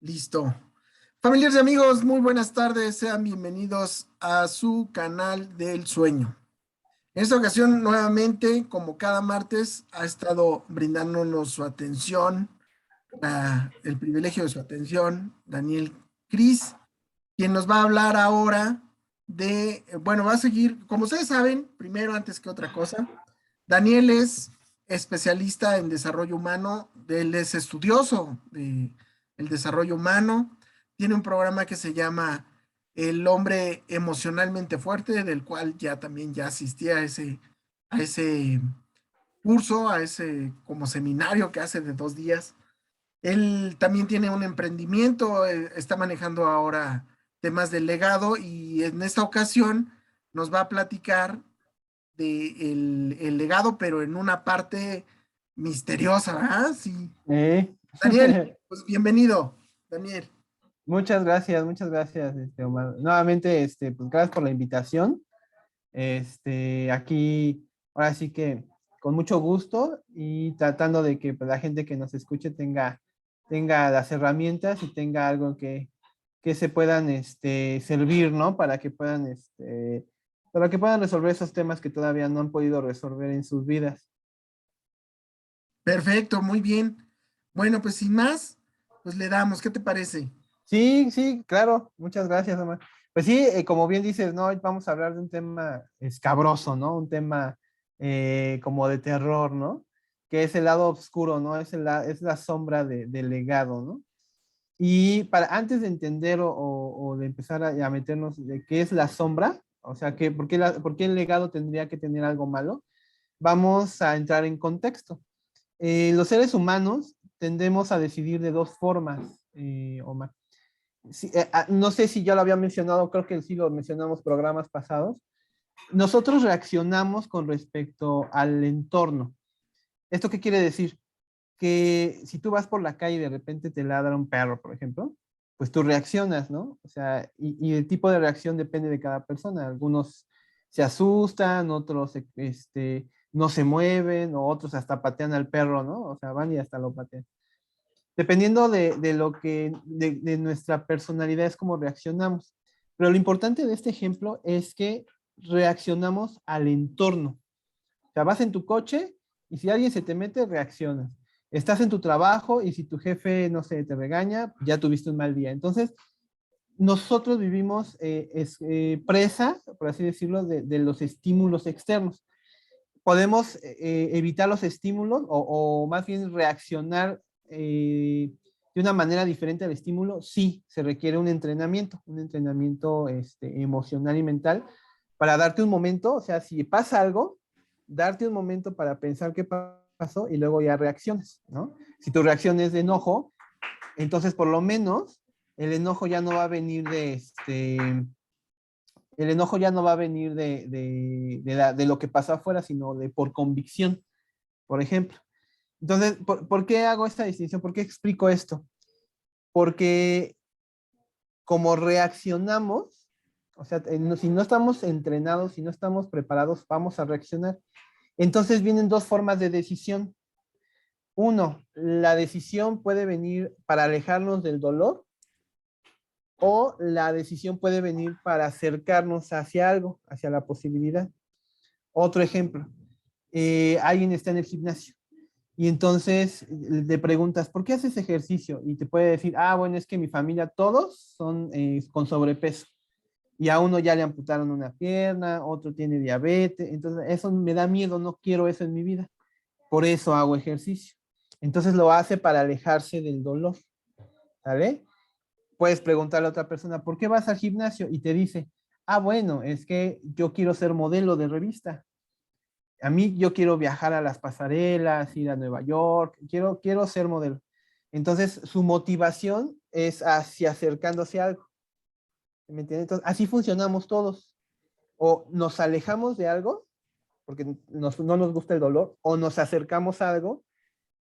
Listo. Familiares y amigos, muy buenas tardes. Sean bienvenidos a su canal del sueño. En esta ocasión, nuevamente, como cada martes, ha estado brindándonos su atención, el privilegio de su atención, Daniel Cris, quien nos va a hablar ahora bueno, va a seguir, como ustedes saben, primero, antes que otra cosa, Daniel es especialista en desarrollo humano, él es estudioso del desarrollo humano, tiene un programa que se llama El hombre emocionalmente fuerte, del cual ya también ya asistí a ese curso, a ese como seminario que hace de 2 días. Él también tiene un emprendimiento, está manejando ahora temas del legado y en esta ocasión nos va a platicar de el legado, pero en una parte misteriosa, ¿verdad? Sí. Eh, Daniel, pues bienvenido, Daniel. muchas gracias, Omar. Nuevamente, pues gracias por la invitación. Aquí, ahora sí que con mucho gusto y tratando de que pues, la gente que nos escuche tenga las herramientas y tenga algo que se puedan, servir, ¿no? Para que puedan resolver esos temas que todavía no han podido resolver en sus vidas. Perfecto, muy bien. Bueno, pues sin más, pues le damos, ¿qué te parece? Sí, sí, claro, muchas gracias, Omar. Pues sí, como bien dices, ¿no? Hoy vamos a hablar de un tema escabroso, ¿no? Un tema como de terror, ¿no? Que es el lado oscuro, ¿no? Es la sombra del legado, ¿no? Y antes de entender o de empezar a meternos de qué es la sombra, o sea, por qué el legado tendría que tener algo malo, vamos a entrar en contexto. Los seres humanos tendemos a decidir de dos formas, Omar. Sí, no sé si ya lo había mencionado, creo que sí lo mencionamos programas pasados. Nosotros reaccionamos con respecto al entorno. ¿Esto qué quiere decir? Que si tú vas por la calle y de repente te ladra un perro, por ejemplo, pues tú reaccionas, ¿no? O sea, y el tipo de reacción depende de cada persona. Algunos se asustan, otros no se mueven, o otros hasta patean al perro, ¿no? O sea, van y hasta lo patean. Dependiendo de nuestra personalidad es como reaccionamos. Pero lo importante de este ejemplo es que reaccionamos al entorno. O sea, vas en tu coche y si alguien se te mete, reaccionas. Estás en tu trabajo y si tu jefe, no sé, te regaña, ya tuviste un mal día. Entonces, nosotros vivimos presa, por así decirlo, de los estímulos externos. Podemos evitar los estímulos o más bien reaccionar de una manera diferente al estímulo, sí, se requiere un entrenamiento emocional y mental para darte un momento, o sea, si pasa algo, darte un momento para pensar qué pasó y luego ya reacciones, ¿no? Si tu reacción es de enojo, entonces por lo menos el enojo ya no va a venir el enojo ya no va a venir de lo que pasó afuera, sino de por convicción, por ejemplo. Entonces, ¿por qué hago esta distinción? ¿Por qué explico esto? Porque como reaccionamos, o sea, si no estamos entrenados, si no estamos preparados, vamos a reaccionar. Entonces vienen dos formas de decisión. Uno, la decisión puede venir para alejarnos del dolor o la decisión puede venir para acercarnos hacia algo, hacia la posibilidad. Otro ejemplo, alguien está en el gimnasio y entonces le preguntas, ¿por qué haces ejercicio? Y te puede decir, bueno, es que mi familia todos son con sobrepeso. Y a uno ya le amputaron una pierna, otro tiene diabetes, entonces eso me da miedo, no quiero eso en mi vida. Por eso hago ejercicio. Entonces lo hace para alejarse del dolor, ¿vale? Puedes preguntarle a otra persona, ¿por qué vas al gimnasio? Y te dice, bueno, es que yo quiero ser modelo de revista. A mí yo quiero viajar a las pasarelas, ir a Nueva York, quiero ser modelo. Entonces su motivación es hacia acercándose a algo. ¿Me entiendes? Entonces así funcionamos todos. O nos alejamos de algo porque no nos gusta el dolor, o nos acercamos a algo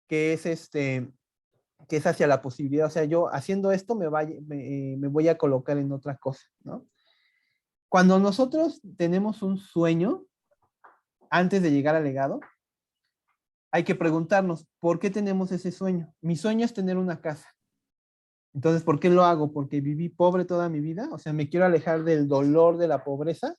que es que es hacia la posibilidad. O sea, yo haciendo esto me voy a colocar en otra cosa, ¿no? Cuando nosotros tenemos un sueño antes de llegar al legado, hay que preguntarnos, ¿por qué tenemos ese sueño? Mi sueño es tener una casa. Entonces, ¿por qué lo hago? ¿Porque viví pobre toda mi vida? O sea, ¿me quiero alejar del dolor de la pobreza?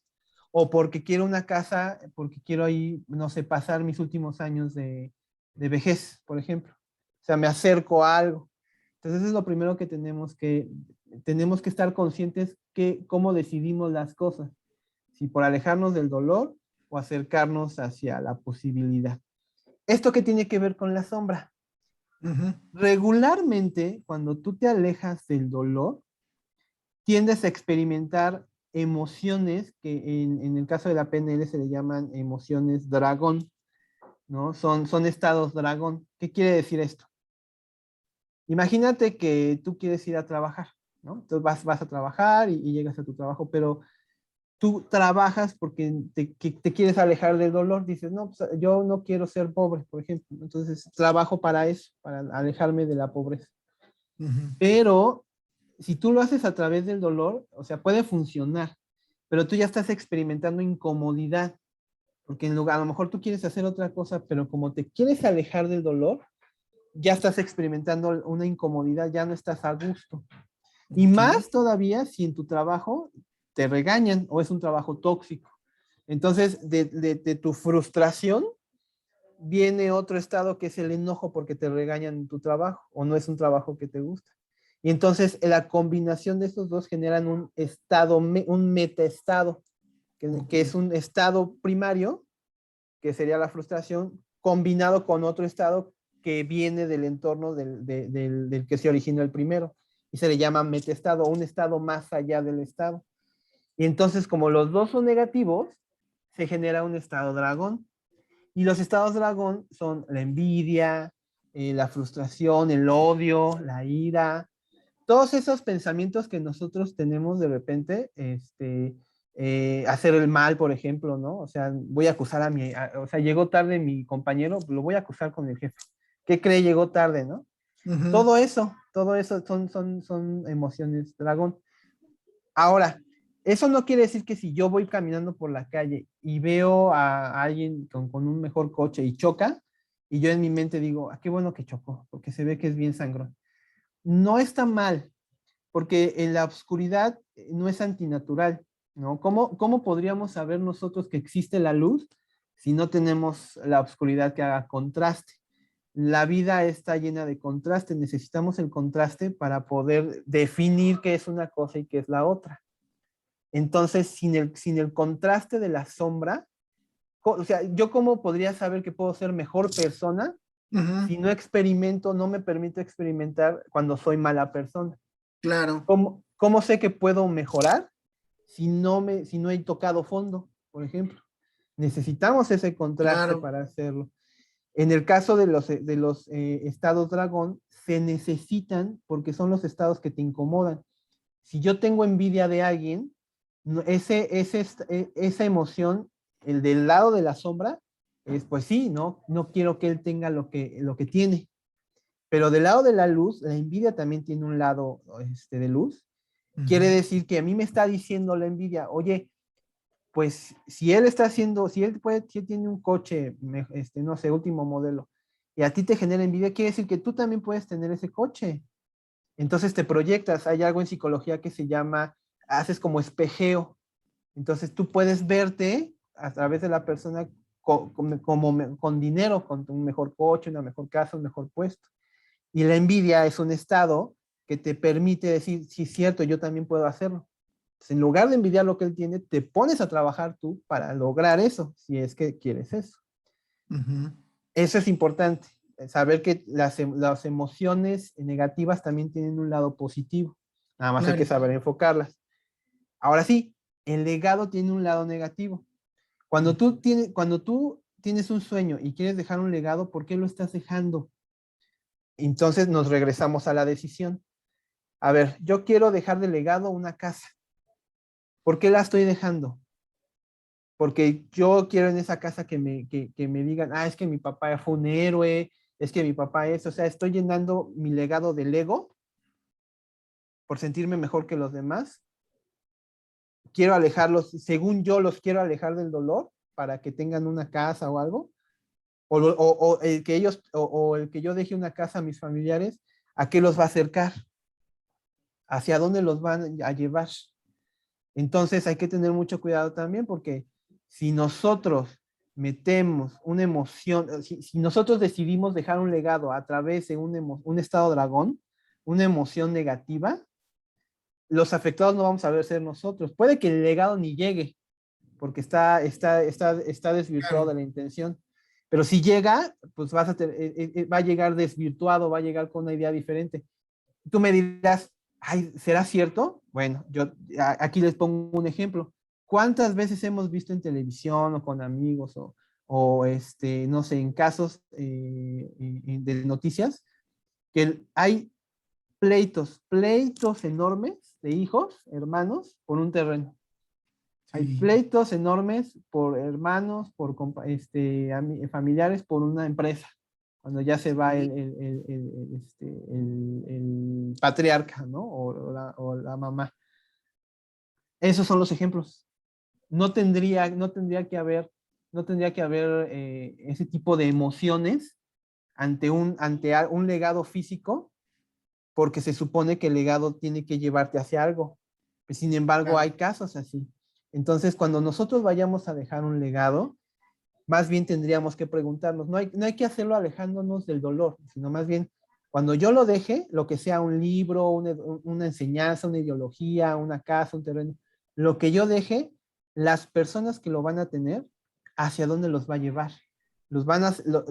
¿O porque quiero una casa, porque quiero ahí, no sé, pasar mis últimos años de vejez, por ejemplo? O sea, me acerco a algo. Entonces, eso es lo primero que tenemos que estar conscientes que cómo decidimos las cosas. Si por alejarnos del dolor o acercarnos hacia la posibilidad. ¿Esto qué tiene que ver con la sombra? Ujú, Regularmente, cuando tú te alejas del dolor, tiendes a experimentar emociones que en el caso de la PNL se le llaman emociones dragón, ¿no? Son estados dragón. ¿Qué quiere decir esto? Imagínate que tú quieres ir a trabajar, ¿no? Entonces vas a trabajar y llegas a tu trabajo, pero tú trabajas porque te quieres alejar del dolor. Dices, no, pues, yo no quiero ser pobre, por ejemplo. Entonces trabajo para eso, para alejarme de la pobreza. ujú. Pero si tú lo haces a través del dolor, o sea, puede funcionar, pero tú ya estás experimentando incomodidad, porque en lugar, a lo mejor tú quieres hacer otra cosa, pero como te quieres alejar del dolor, ya estás experimentando una incomodidad, ya no estás a gusto. Y Ok. más todavía si en tu trabajo te regañan o es un trabajo tóxico. Entonces, de tu frustración viene otro estado que es el enojo porque te regañan en tu trabajo o no es un trabajo que te gusta. Y entonces la combinación de estos dos generan un estado, un metaestado, Ok. que es un estado primario, que sería la frustración, combinado con otro estado que viene del entorno del que se originó el primero. Y se le llama metaestado, un estado más allá del estado. Y entonces, como los dos son negativos, se genera un estado dragón. Y los estados dragón son la envidia, la frustración, el odio, la ira, todos esos pensamientos que nosotros tenemos de repente, hacer el mal, por ejemplo, ¿no? O sea, voy a acusar o sea, llegó tarde mi compañero, lo voy a acusar con el jefe. ¿Qué cree? Llegó tarde, ¿no? Ujú. Todo eso son emociones dragón. Ahora, eso no quiere decir que si yo voy caminando por la calle y veo a alguien con un mejor coche y choca, y yo en mi mente digo, ah, qué bueno que chocó, porque se ve que es bien sangrón. No está mal, porque en la oscuridad no es antinatural, ¿no? ¿Cómo podríamos saber nosotros que existe la luz si no tenemos la oscuridad que haga contraste? La vida está llena de contraste, necesitamos el contraste para poder definir qué es una cosa y qué es la otra. Entonces, sin el contraste de la sombra, o sea, ¿yo cómo podría saber que puedo ser mejor persona Ujú. si no experimento, no me permito experimentar cuando soy mala persona? Claro, ¿Cómo sé que puedo mejorar si no he tocado fondo, por ejemplo? Necesitamos ese contraste claro. para hacerlo. En el caso de los estados dragón, se necesitan porque son los estados que te incomodan. Si yo tengo envidia de alguien, esa emoción, el del lado de la sombra, es pues sí, no quiero que él tenga lo que tiene. Pero del lado de la luz, la envidia también tiene un lado de luz. Quiere Ujú. decir que a mí me está diciendo la envidia, oye, pues si él está haciendo, si él tiene un coche, no sé, último modelo, y a ti te genera envidia, quiere decir que tú también puedes tener ese coche. Entonces te proyectas, hay algo en psicología que se llama, haces como espejeo. Entonces tú puedes verte a través de la persona con dinero, con un mejor coche, una mejor casa, un mejor puesto. Y la envidia es un estado que te permite decir, sí, es cierto, yo también puedo hacerlo. Entonces, en lugar de envidiar lo que él tiene, te pones a trabajar tú para lograr eso, si es que quieres eso. Ujú. Eso es importante, saber que las emociones negativas también tienen un lado positivo. Nada más hay que Claro. saber enfocarlas. Ahora sí, el legado tiene un lado negativo. Cuando tú tienes un sueño y quieres dejar un legado, ¿por qué lo estás dejando? Entonces nos regresamos a la decisión. A ver, yo quiero dejar de legado una casa. ¿Por qué la estoy dejando? Porque yo quiero en esa casa que me digan, es que mi papá fue un héroe, es que mi papá es, o sea, estoy llenando mi legado del ego por sentirme mejor que los demás. Quiero alejarlos, según yo los quiero alejar del dolor para que tengan una casa o algo. O el que yo deje una casa a mis familiares, ¿a qué los va a acercar? hacia dónde los van a llevar. Entonces hay que tener mucho cuidado también porque si nosotros metemos una emoción, si nosotros decidimos dejar un legado a través de un estado dragón, una emoción negativa, los afectados no vamos a ver ser nosotros. Puede que el legado ni llegue, porque está desvirtuado Claro, de la intención. Pero si llega, pues va a llegar desvirtuado, va a llegar con una idea diferente. Tú me dirás, ay, ¿será cierto? Bueno, aquí les pongo un ejemplo. ¿Cuántas veces hemos visto en televisión o con amigos no sé, en casos de noticias, que hay pleitos enormes de hijos, hermanos, por un terreno? Hay sí, pleitos enormes por hermanos, familiares, por una empresa, cuando ya se va sí, el patriarca, ¿no? O la mamá. Esos son los ejemplos. No tendría que haber ese tipo de emociones ante un legado físico, porque se supone que el legado tiene que llevarte hacia algo. Sin embargo, claro. hay casos así. Entonces, cuando nosotros vayamos a dejar un legado, más bien tendríamos que preguntarnos, no hay que hacerlo alejándonos del dolor, sino más bien, cuando yo lo deje, lo que sea un libro, una enseñanza, una ideología, una casa, un terreno, lo que yo deje, las personas que lo van a tener, ¿hacia dónde los va a llevar?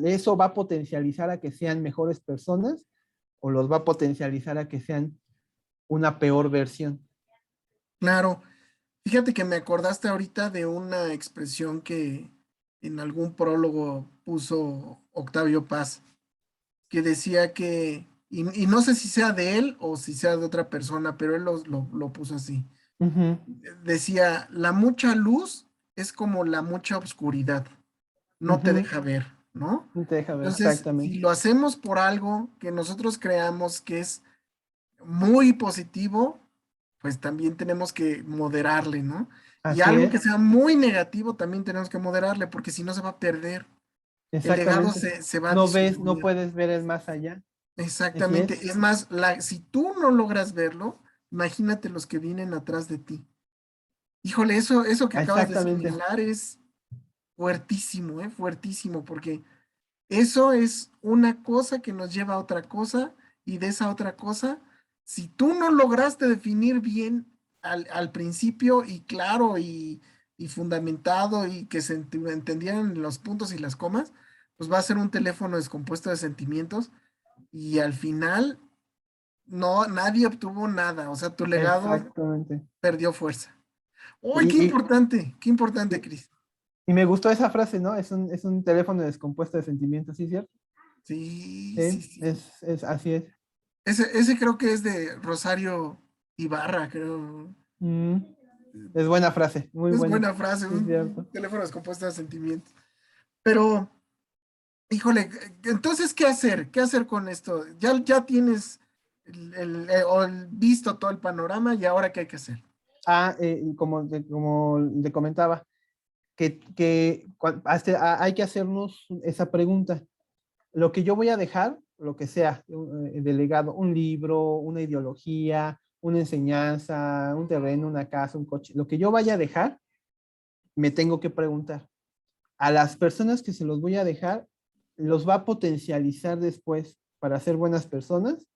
¿Eso va a potencializar a que sean mejores personas o los va a potencializar a que sean una peor versión? Claro. Fíjate que me acordaste ahorita de una expresión que en algún prólogo puso Octavio Paz, que decía y no sé si sea de él o si sea de otra persona, pero él lo puso así. Ujú. Decía, la mucha luz es como la mucha oscuridad, no te Ujú. deja ver, ¿no? No te deja ver, Entonces, si exactamente. lo hacemos por algo que nosotros creamos que es muy positivo, pues también tenemos que moderarle, ¿no? Y Así algo es, que sea muy negativo también tenemos que moderarle, porque si no se va a perder. El legado exactamente. se va a No disolver. puedes ver el más allá. Así Exactamente. es, Es más, si tú no logras verlo, imagínate los que vienen atrás de ti. Híjole, eso que acabas de exactamente, señalar es fuertísimo, ¿eh? Fuertísimo, porque eso es una cosa que nos lleva a otra cosa y de esa otra cosa, si tú no lograste definir bien al principio y claro y fundamentado y que se entendieran los puntos y las comas, pues va a ser un teléfono descompuesto de sentimientos y al final no, nadie obtuvo nada, o sea, tu legado exactamente. perdió fuerza. ¡Uy, Y, y, qué importante, y, Cris! y me gustó esa frase, ¿no? Es un teléfono descompuesto de sentimientos, ¿sí, cierto? Sí, sí, Sí, sí. así es. Ese creo que es de Rosario Ibarra, creo. Mm, es buena frase, muy Es buena. buena frase, Sí, es un cierto. teléfono descompuesto de sentimientos. Pero, híjole, entonces, ¿qué hacer? ¿Qué hacer con esto? Ya tienes visto todo el panorama y ahora ¿qué hay que hacer? Como le comentaba, hay que hacernos esa pregunta. Lo que yo voy a dejar, lo que sea, delegado, un libro, una ideología, una enseñanza, un terreno, una casa, un coche, lo que yo vaya a dejar, me tengo que preguntar, a las personas que se los voy a dejar, ¿los va a potencializar después para ser buenas personas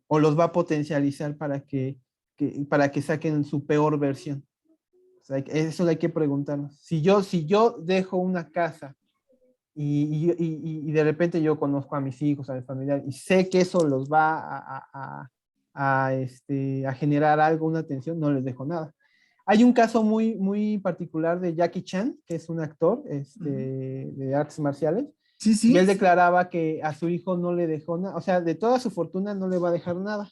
o los va a potencializar para que saquen su peor versión? O sea, eso hay que preguntarnos. Si yo dejo una casa y de repente yo conozco a mis hijos, a mis familiares, y sé que eso los va a generar algo, una tensión, no les dejo nada. Hay un caso muy, muy particular de Jackie Chan, que es un actor Ujú. de artes marciales, Sí, y él sí. declaraba que a su hijo no le dejó nada, o sea, de toda su fortuna no le va a dejar nada,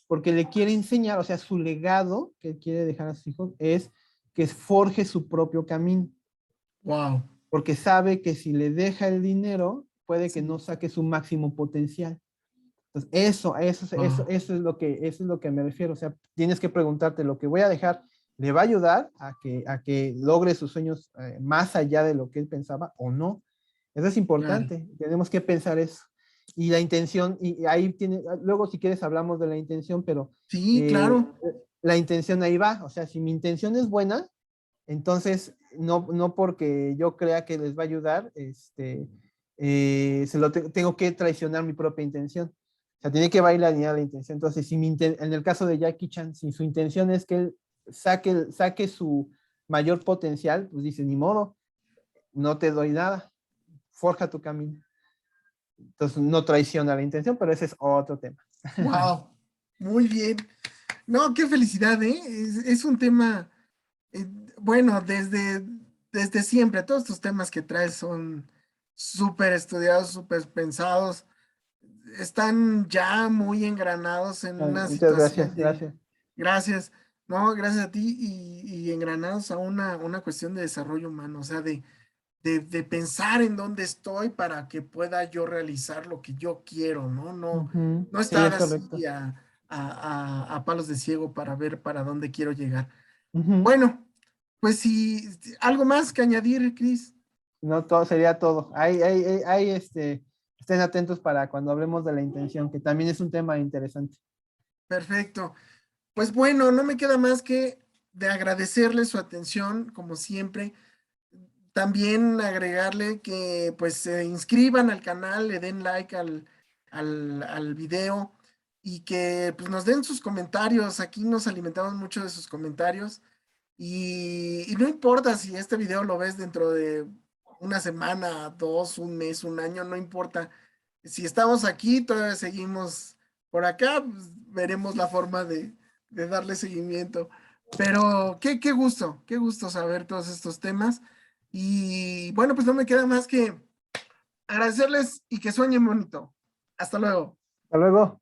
porque le quiere enseñar, o sea, su legado que él quiere dejar a sus hijos es que forje su propio camino, Wow. porque sabe que si le deja el dinero, puede que Sí. no saque su máximo potencial. Entonces, Wow. eso es lo que me refiero. O sea, tienes que preguntarte, ¿lo que voy a dejar le va a ayudar a que logre sus sueños más allá de lo que él pensaba o no? Eso es Claro. importante, tenemos que pensar eso. y la intención, y ahí tiene, luego si quieres hablamos de la intención, pero Sí, eh, claro. la intención ahí va, o sea, si mi intención es buena, entonces no porque yo crea que les va a ayudar, tengo que traicionar mi propia intención. O sea, tiene que bailar la intención. Entonces, si en el caso de Jackie Chan, si su intención es que él saque su mayor potencial, pues dice, ni modo, no te doy nada, forja tu camino. Entonces, no traiciona la intención, pero ese es otro tema. Wow. Muy bien. No, qué felicidad, ¿eh? Es un tema, eh, bueno, desde siempre, todos estos temas que traes son súper estudiados, súper pensados, están ya muy engranados en Ay, una muchas situación gracias, de, gracias. gracias, no, gracias a ti y engranados a una cuestión de desarrollo humano, o sea, de pensar en dónde estoy para que pueda yo realizar lo que yo quiero, ¿no? No, Ujú, no sí, estar es así correcto. a palos de ciego para ver para dónde quiero llegar. Ujú. Bueno, pues si algo más que añadir, Cris. No, todo sería todo. Estén atentos para cuando hablemos de la intención, que también es un tema interesante. Perfecto. Pues bueno, no me queda más que de agradecerle su atención, como siempre. También agregarle que pues se inscriban al canal, le den like al video y que pues nos den sus comentarios. Aquí nos alimentamos mucho de sus comentarios y no importa si este video lo ves dentro de una semana, dos, un mes, un año, no importa. Si estamos aquí, todavía seguimos por acá, pues, veremos la forma de darle seguimiento. Pero qué gusto saber todos estos temas. Y bueno, pues no me queda más que agradecerles y que sueñen bonito. Hasta luego. Hasta luego.